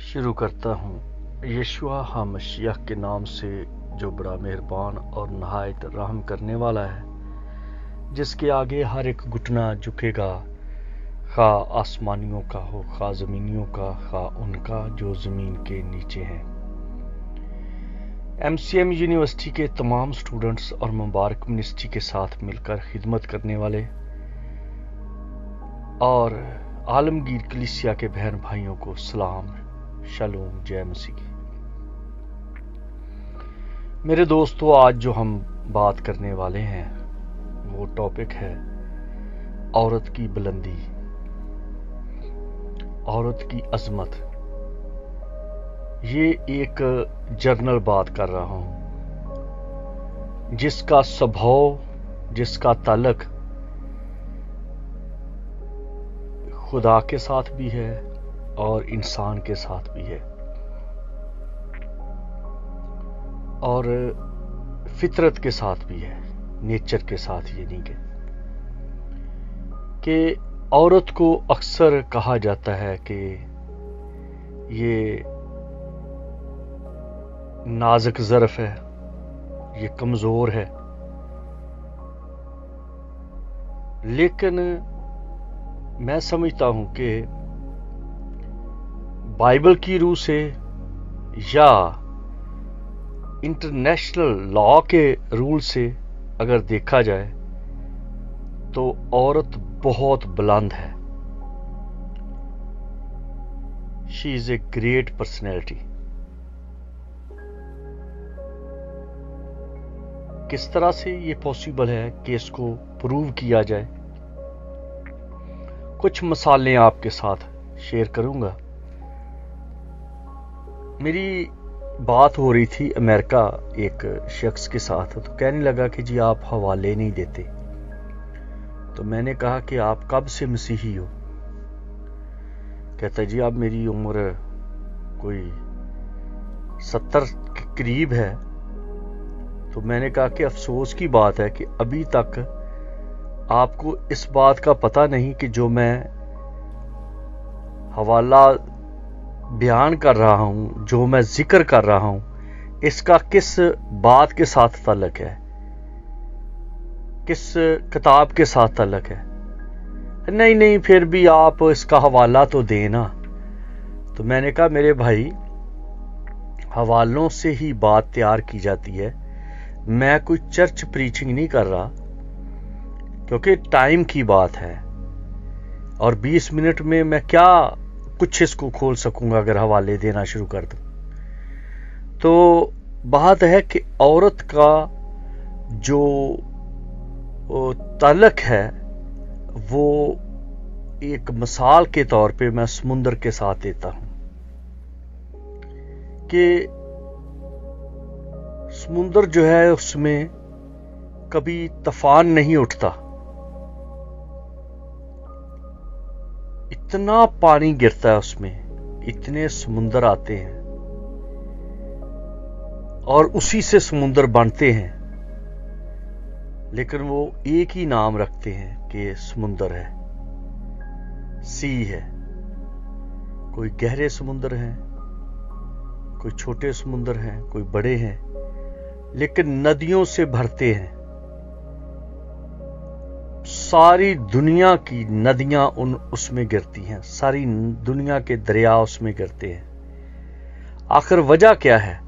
शुरू करता हूँ यशुआ मसीह के नाम से, जो बड़ा मेहरबान और नहायत रहम करने वाला है, जिसके आगे हर एक घुटना झुकेगा, खा आसमानियों का हो, खा ज़मीनियों का, खा उनका जो ज़मीन के नीचे हैं। MCM यूनिवर्सिटी के तमाम स्टूडेंट्स और मुबारक मिनिस्ट्री के साथ मिलकर खिदमत करने वाले और आलमगीर कलीसिया के बहन भाइयों को सलाम, शलोम, जय मसीह। मेरे दोस्तों, आज जो हम बात करने वाले हैं वो टॉपिक है औरत की बुलंदी, औरत की अजमत। ये एक जर्नल बात कर रहा हूं जिसका स्वभाव, जिसका ताल्लुक खुदा के साथ भी है और इंसान के साथ भी है और फितरत के साथ भी है, नेचर के साथ। ये नहीं कि औरत को अक्सर कहा जाता है कि ये नाजुक ज़र्फ़ है, ये कमज़ोर है, लेकिन मैं समझता हूं कि बाइबल की रूह से या इंटरनेशनल लॉ के रूल से अगर देखा जाए तो औरत बहुत बुलंद है। She is a great personality. किस तरह से ये पॉसिबल है कि इसको प्रूव किया जाए? कुछ मिसालें आपके साथ शेयर करूंगा। मेरी बात हो रही थी अमेरिका एक शख्स के साथ, तो कहने लगा कि जी आप हवाले नहीं देते। तो मैंने कहा कि आप कब से मसीही हो? कहता जी अब मेरी उम्र कोई 70 के करीब है। तो मैंने कहा कि अफसोस की बात है कि अभी तक आपको इस बात का पता नहीं कि जो मैं हवाला बयान कर रहा हूं, जो मैं जिक्र कर रहा हूं, इसका किस बात के साथ ताल्लुक है, किस किताब के साथ ताल्लुक है। नहीं, फिर भी आप इसका हवाला तो देना। तो मैंने कहा मेरे भाई, हवालों से ही बात तैयार की जाती है। मैं कोई चर्च प्रीचिंग नहीं कर रहा, क्योंकि टाइम की बात है और 20 मिनट में मैं क्या कुछ इसको खोल सकूंगा अगर हवाले देना शुरू कर दूं। तो बात है कि औरत का जो ताल्लुक है वो एक मिसाल के तौर पे मैं समुंदर के साथ देता हूं कि समुंदर जो है उसमें कभी तूफान नहीं उठता। इतना पानी गिरता है उसमें, इतने समुंदर आते हैं और उसी से समुंदर बनते हैं, लेकिन वो एक ही नाम रखते हैं कि समुंदर है, सी है। कोई गहरे समुंदर हैं, कोई छोटे समुंदर हैं, कोई बड़े हैं, लेकिन नदियों से भरते हैं। सारी दुनिया की नदियां उसमें गिरती हैं, सारी दुनिया के दरिया उसमें गिरते हैं। आखिर वजह क्या है?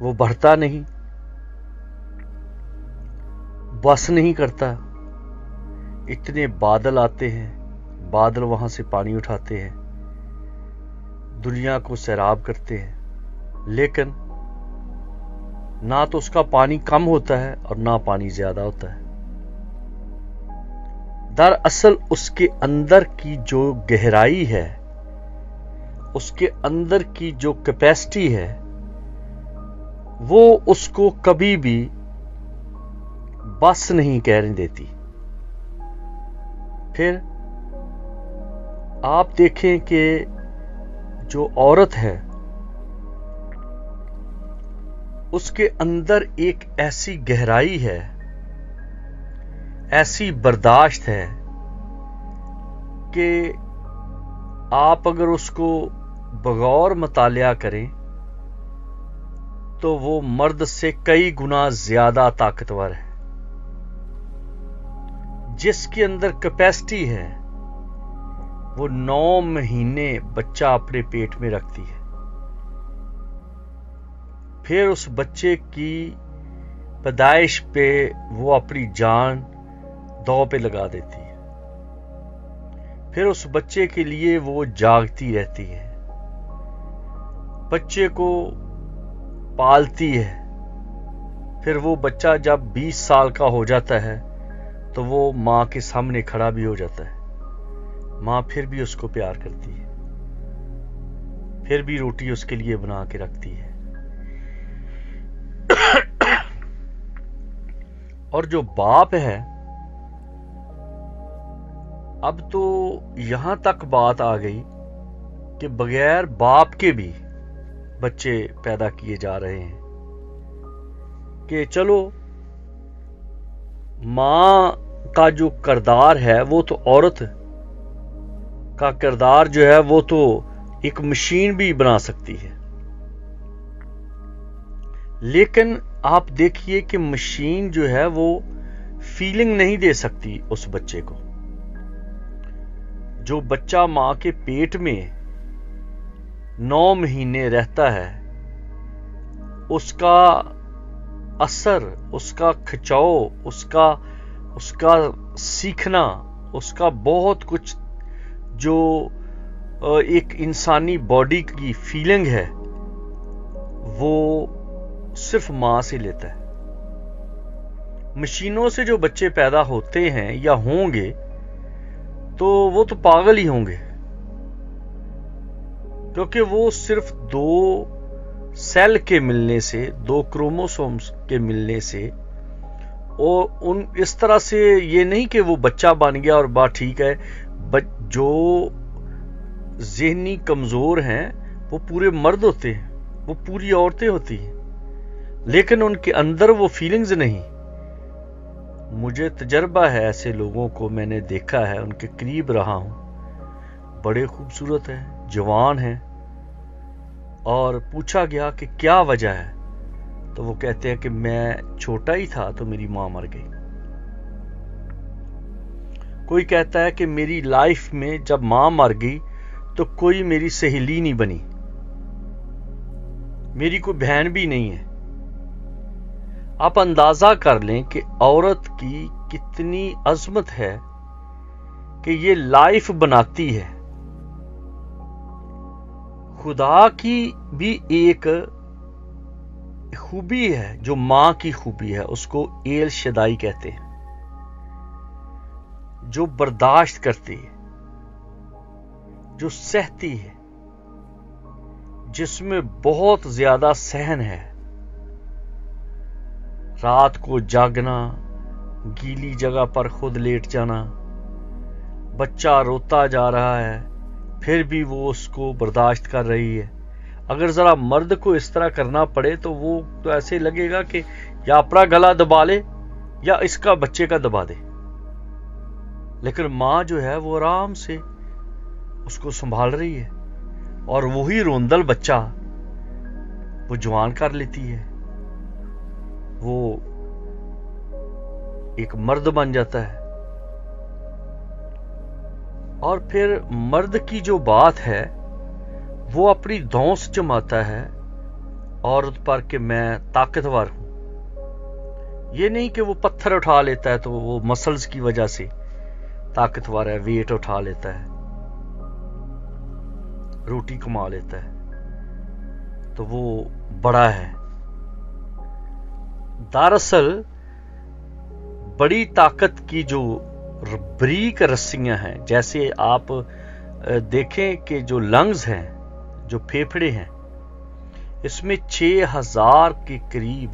वो बढ़ता नहीं, बस नहीं करता। इतने बादल आते हैं, बादल वहां से पानी उठाते हैं, दुनिया को सैराब करते हैं, लेकिन ना तो उसका पानी कम होता है और ना पानी ज्यादा होता है। दरअसल उसके अंदर की जो गहराई है, उसके अंदर की जो कैपेसिटी है, वो उसको कभी भी बस नहीं कहने देती। फिर आप देखें कि जो औरत है उसके अंदर एक ऐसी गहराई है, ऐसी बर्दाश्त है कि आप अगर उसको बगौर मुतालिया करें तो वो मर्द से कई गुना ज्यादा ताकतवर है। जिसके अंदर कैपेसिटी है वो 9 महीने बच्चा अपने पेट में रखती है, फिर उस बच्चे की पैदाइश पे वो अपनी जान दांव पे लगा देती है, फिर उस बच्चे के लिए वो जागती रहती है, बच्चे को पालती है, फिर वो बच्चा जब 20 साल का हो जाता है तो वो माँ के सामने खड़ा भी हो जाता है। माँ फिर भी उसको प्यार करती है, फिर भी रोटी उसके लिए बना के रखती है। और जो बाप है, अब तो यहां तक बात आ गई कि बगैर बाप के भी बच्चे पैदा किए जा रहे हैं कि चलो मां का जो किरदार है वो तो औरत का किरदार जो है वो तो एक मशीन भी बना सकती है, लेकिन आप देखिए कि मशीन जो है वो फीलिंग नहीं दे सकती उस बच्चे को। जो बच्चा मां के पेट में 9 महीने रहता है, उसका असर, उसका खिंचाव, उसका सीखना, उसका बहुत कुछ जो एक इंसानी बॉडी की फीलिंग है वो सिर्फ मां से लेता है। मशीनों से जो बच्चे पैदा होते हैं या होंगे तो वो तो पागल ही होंगे, क्योंकि वो सिर्फ 2 सेल के मिलने से, 2 क्रोमोसोम्स के मिलने से और उन इस तरह से ये नहीं कि वो बच्चा बन गया और बात ठीक है। जो ज़हनी कमजोर हैं वो पूरे मर्द होते हैं, वो पूरी औरतें होती हैं, लेकिन उनके अंदर वो फीलिंग्स नहीं। मुझे तजर्बा है, ऐसे लोगों को मैंने देखा है, उनके करीब रहा हूं। बड़े खूबसूरत हैं, जवान हैं, और पूछा गया कि क्या वजह है तो वो कहते हैं कि मैं छोटा ही था तो मेरी मां मर गई। कोई कहता है कि मेरी लाइफ में जब मां मर गई तो कोई मेरी सहेली नहीं बनी, मेरी कोई बहन भी नहीं है। आप अंदाजा कर लें कि औरत की कितनी अजमत है कि ये लाइफ बनाती है। खुदा की भी एक खूबी है जो मां की खूबी है, उसको एल शदाई कहते हैं, जो बर्दाश्त करती है, जो सहती है, जिसमें बहुत ज्यादा सहन है। रात को जागना, गीली जगह पर खुद लेट जाना, बच्चा रोता जा रहा है फिर भी वो उसको बर्दाश्त कर रही है। अगर जरा मर्द को इस तरह करना पड़े तो वो तो ऐसे लगेगा कि या अपना गला दबा ले या इसका बच्चे का दबा दे, लेकिन मां जो है वो आराम से उसको संभाल रही है और वही रोंदल बच्चा वो जवान कर लेती है, वो एक मर्द बन जाता है। और फिर मर्द की जो बात है वो अपनी धौंस जमाता है औरत पर कि मैं ताकतवर हूं। ये नहीं कि वो पत्थर उठा लेता है तो वो मसल्स की वजह से ताकतवर है, वेट उठा लेता है, रोटी कमा लेता है तो वो बड़ा है। दरअसल बड़ी ताकत की जो बारीक रस्सियां हैं, जैसे आप देखें कि जो लंग्स हैं, जो फेफड़े हैं, इसमें 6000 के करीब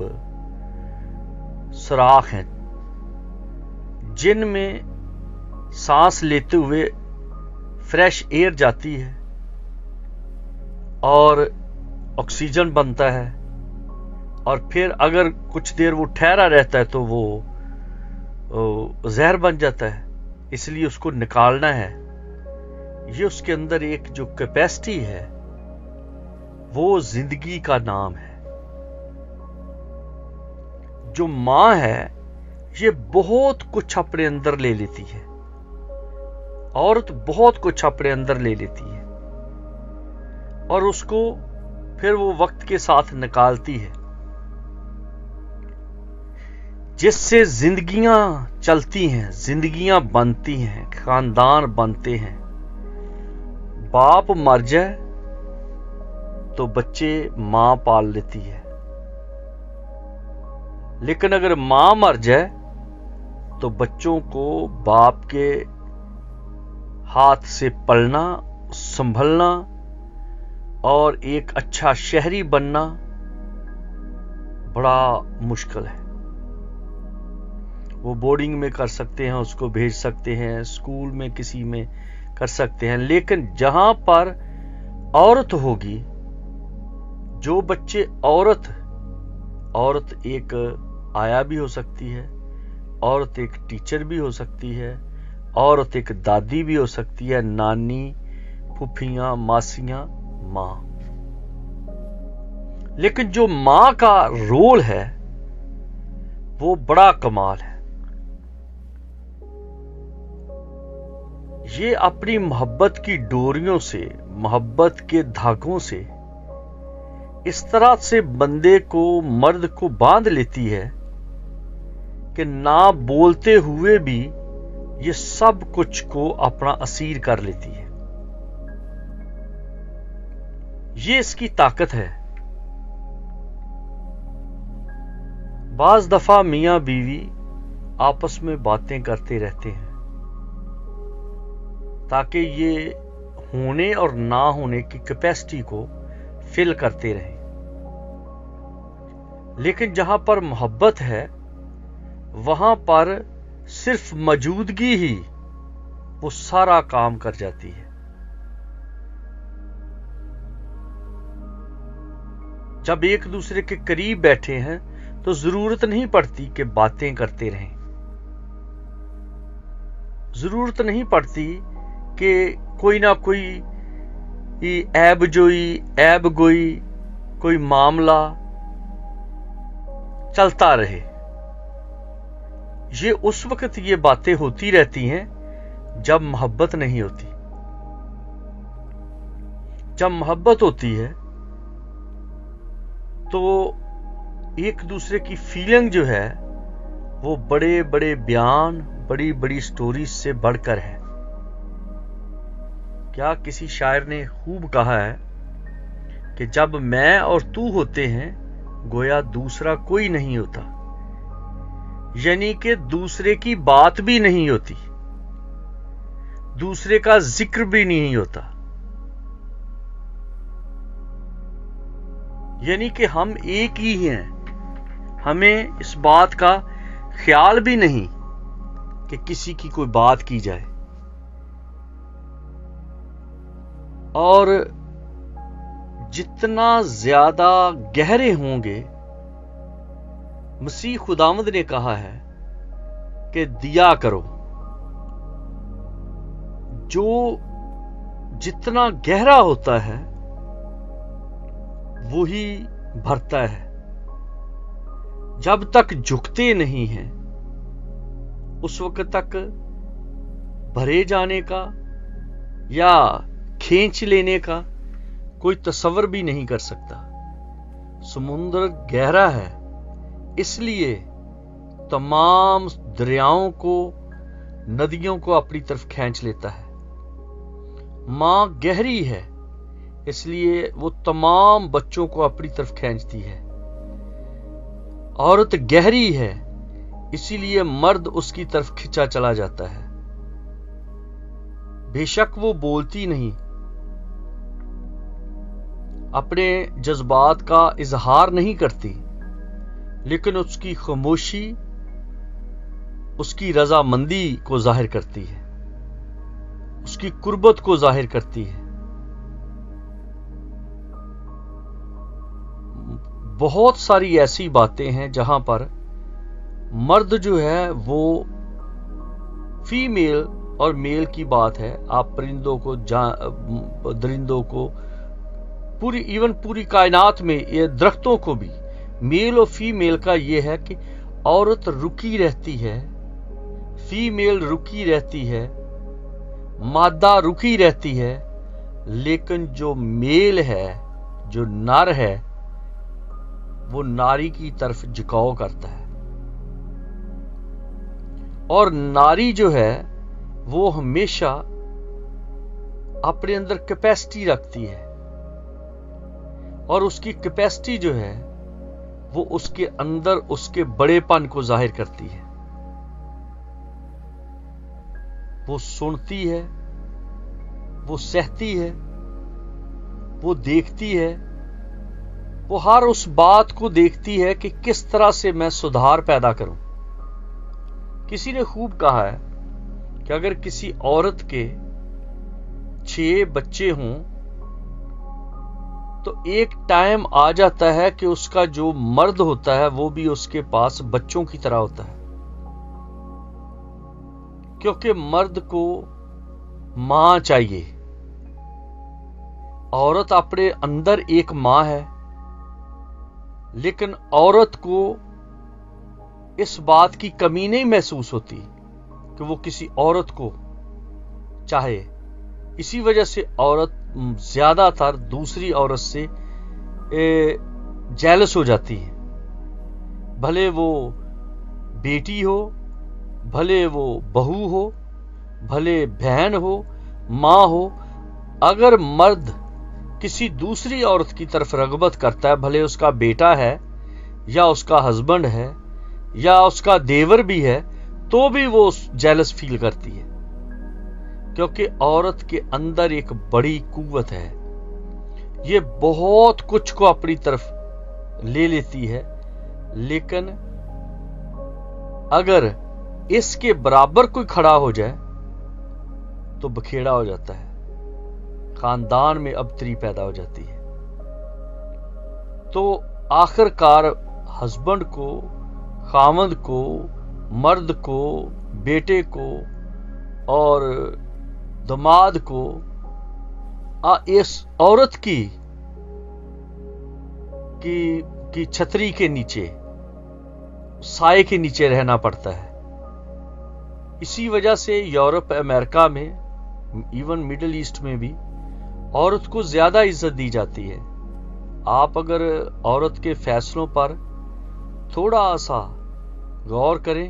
सुराख हैं जिनमें सांस लेते हुए फ्रेश एयर जाती है और ऑक्सीजन बनता है, और फिर अगर कुछ देर वो ठहरा रहता है तो वो जहर बन जाता है, इसलिए उसको निकालना है। ये उसके अंदर एक जो कैपेसिटी है وہ زندگی کا نام ہے. جو ماں ہے یہ بہت کچھ اپنے اندر لے لیتی ہے. عورت بہت کچھ اپنے اندر لے لیتی ہے اور اس کو پھر وہ وقت کے ساتھ نکالتی ہے، جس سے زندگیاں چلتی ہیں، زندگیاں بنتی ہیں، خاندان بنتے ہیں. باپ مر جائے تو بچے ماں پال لیتی ہے، لیکن اگر ماں مر جائے تو بچوں کو باپ کے ہاتھ سے پلنا، سنبھلنا اور ایک اچھا شہری بننا بڑا مشکل ہے. وہ بورڈنگ میں کر سکتے ہیں، اس کو بھیج سکتے ہیں، اسکول میں کسی میں کر سکتے ہیں، لیکن جہاں پر عورت ہوگی، جو بچے عورت ایک آیا بھی ہو سکتی ہے، عورت ایک ٹیچر بھی ہو سکتی ہے، عورت ایک دادی بھی ہو سکتی ہے، نانی، پھوپھیاں، ماسیاں، ماں. لیکن جو ماں کا رول ہے وہ بڑا کمال ہے. یہ اپنی محبت کی ڈوریوں سے، محبت کے دھاگوں سے اس طرح سے بندے کو، مرد کو باندھ لیتی ہے کہ نہ بولتے ہوئے بھی یہ سب کچھ کو اپنا اسیر کر لیتی ہے. یہ اس کی طاقت ہے. بعض دفعہ میاں بیوی آپس میں باتیں کرتے رہتے ہیں تاکہ یہ ہونے اور نہ ہونے کی کیپیسٹی کو فل کرتے رہیں. لیکن جہاں پر محبت ہے وہاں پر صرف موجودگی ہی وہ سارا کام کر جاتی ہے. جب ایک دوسرے کے قریب بیٹھے ہیں تو ضرورت نہیں پڑتی کہ باتیں کرتے رہیں، ضرورت نہیں پڑتی کہ کوئی نہ کوئی عیب گوئی کوئی معاملہ چلتا رہے. یہ اس وقت یہ باتیں ہوتی رہتی ہیں جب محبت نہیں ہوتی. جب محبت ہوتی ہے تو ایک دوسرے کی فیلنگ جو ہے وہ بڑے بڑے بیان، بڑی بڑی سٹوریز سے بڑھ کر ہے. کیا کسی شاعر نے خوب کہا ہے کہ جب میں اور تو ہوتے ہیں گویا دوسرا کوئی نہیں ہوتا. یعنی کہ دوسرے کی بات بھی نہیں ہوتی، دوسرے کا ذکر بھی نہیں ہوتا. یعنی کہ ہم ایک ہی ہیں. ہمیں اس بات کا خیال بھی نہیں کہ کسی کی کوئی بات کی جائے. اور جتنا زیادہ گہرے ہوں گے، مسیح خداوند نے کہا ہے کہ دیا کرو. جو جتنا گہرا ہوتا ہے وہی بھرتا ہے. جب تک جھکتے نہیں ہیں اس وقت تک بھرے جانے کا یا کھینچ لینے کا کوئی تصور بھی نہیں کر سکتا. سمندر گہرا ہے، اس لیے تمام دریاؤں کو، ندیوں کو اپنی طرف کھینچ لیتا ہے. ماں گہری ہے، اس لیے وہ تمام بچوں کو اپنی طرف کھینچتی ہے. عورت گہری ہے، اسی لیے مرد اس کی طرف کھنچا چلا جاتا ہے. بے شک وہ بولتی نہیں، اپنے جذبات کا اظہار نہیں کرتی، لیکن اس کی خاموشی اس کی رضامندی کو ظاہر کرتی ہے، اس کی قربت کو ظاہر کرتی ہے. بہت ساری ایسی باتیں ہیں جہاں پر مرد جو ہے وہ فیمیل اور میل کی بات ہے. آپ پرندوں کو، درندوں کو पूरी कायनात में, ये दरख्तों को भी, मेल और फीमेल का ये है कि औरत रुकी रहती है, फीमेल रुकी रहती है, मादा रुकी रहती है, लेकिन जो मेल है, जो नर है, वो नारी की तरफ झुकाव करता है। और नारी जो है वो हमेशा अपने अंदर कैपेसिटी रखती है, और उसकी कैपेसिटी जो है वो उसके अंदर उसके बड़ेपन को जाहिर करती है। वो सुनती है, वो सहती है, वो देखती है, वो हर उस बात को देखती है कि किस तरह से मैं सुधार पैदा करूं। किसी ने खूब कहा है कि अगर किसी औरत के 6 बच्चे हों तो एक टाइम आ जाता है कि उसका जो मर्द होता है वो भी उसके पास बच्चों की तरह होता है, क्योंकि मर्द को मां चाहिए। औरत अपने अंदर एक मां है, लेकिन औरत को इस बात की कमी नहीं महसूस होती कि वो किसी औरत को चाहे। इसी वजह से औरत ज्यादातर दूसरी औरत से जेलस हो जाती है, भले वो बेटी हो, भले वो बहू हो, भले बहन हो, मां हो। अगर मर्द किसी दूसरी औरत की तरफ रगबत करता है, भले उसका बेटा है या उसका हस्बैंड है या उसका देवर भी है, तो भी वो जेलस फील करती है, क्योंकि औरत के अंदर एक बड़ी कुव्वत है। ये बहुत कुछ को अपनी तरफ ले लेती है, लेकिन अगर इसके बराबर कोई खड़ा हो जाए तो बखेड़ा हो जाता है, खानदान में अबतरी पैदा हो जाती है। तो आखिरकार हस्बैंड को, खामद को, मर्द को, बेटे को और दामाद को इस औरत की छतरी के नीचे, साए के नीचे रहना पड़ता है। इसी वजह से यूरोप, अमेरिका में, इवन मिडिल ईस्ट में भी औरत को ज्यादा इज्जत दी जाती है। आप अगर औरत के फैसलों पर थोड़ा सा गौर करें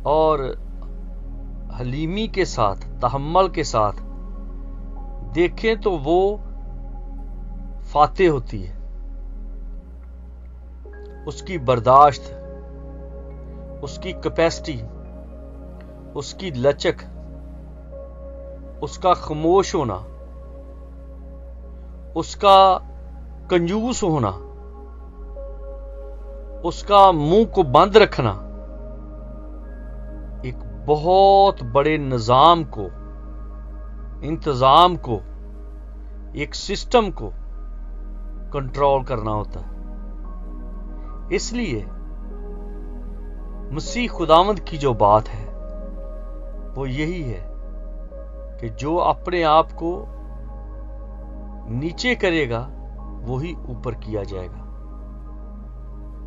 और हलीमी के साथ, तहम्मुल के साथ देखें तो वो फातेह होती है। उसकी बर्दाश्त, उसकी कैपेसिटी, उसकी लचक, उसका खामोश होना, उसका कंजूस होना, उसका मुंह को बंद रखना एक बहुत बड़े निजाम को, इंतजाम को, एक सिस्टम को कंट्रोल करना होता है। इसलिए मसीह खुदावंद की जो बात है वो यही है कि जो अपने आप को नीचे करेगा वही ऊपर किया जाएगा,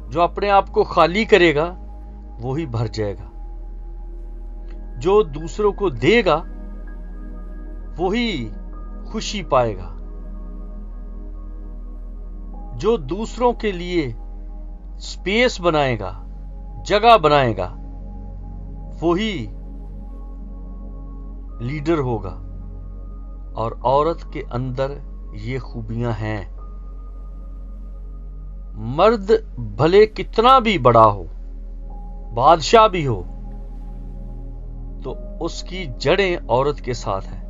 जो अपने आप को खाली करेगा वही भर जाएगा, जो दूसरों को देगा वही खुशी पाएगा, जो दूसरों के लिए स्पेस बनाएगा, जगह बनाएगा, वही लीडर होगा। और औरत के अंदर ये खूबियां हैं। मर्द भले कितना भी बड़ा हो, बादशाह भी हो, तो उसकी जड़ें औरत के साथ हैं।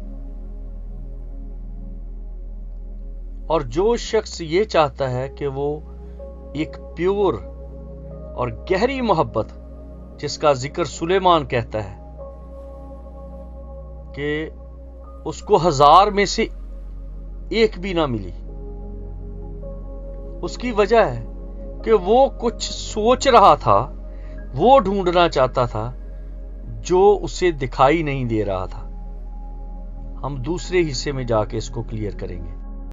और जो शख्स ये चाहता है कि वो एक प्योर और गहरी मोहब्बत, जिसका जिक्र सुलेमान कहता है कि उसको 1000 में से एक भी ना मिली, उसकी वजह है कि वो कुछ सोच रहा था, वो ढूंढना चाहता था जो उसे दिखाई नहीं दे रहा था। हम दूसरे हिस्से में जाके इसको क्लियर करेंगे।